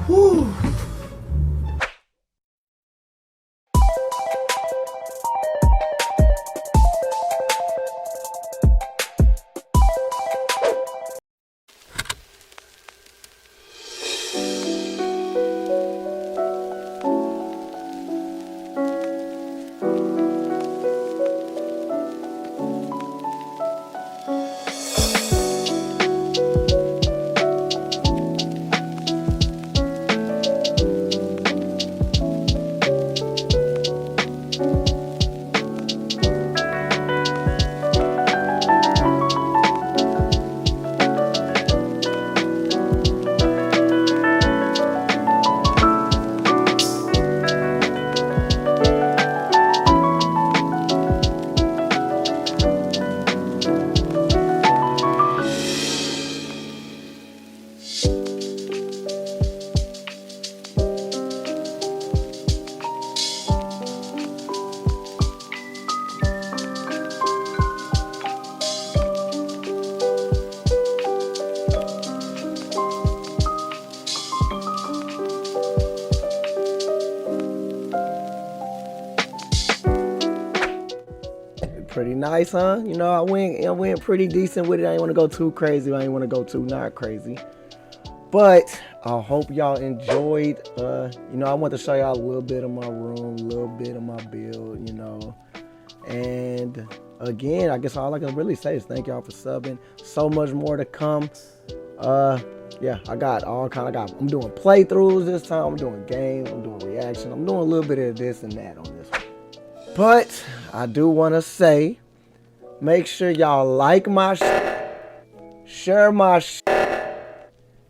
Whew. Pretty nice, huh? You know, I went pretty decent with it. I didn't want to go too crazy. I didn't want to go too not crazy. But I hope y'all enjoyed. You know, I want to show y'all a little bit of my room, a little bit of my build, you know. And again, I guess all I can really say is thank y'all for subbing. So much more to come. Yeah, I'm doing playthroughs this time. I'm doing games. I'm doing reactions. I'm doing a little bit of this and that on this one. But I do want to say, make sure y'all like my share my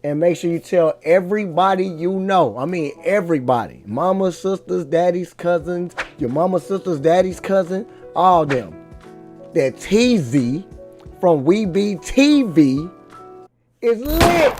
and make sure you tell everybody you know. I mean, everybody. Mama, sisters, daddies, cousins, your mama, sisters, daddy's cousin, all them. That TZ from We Be TV is lit.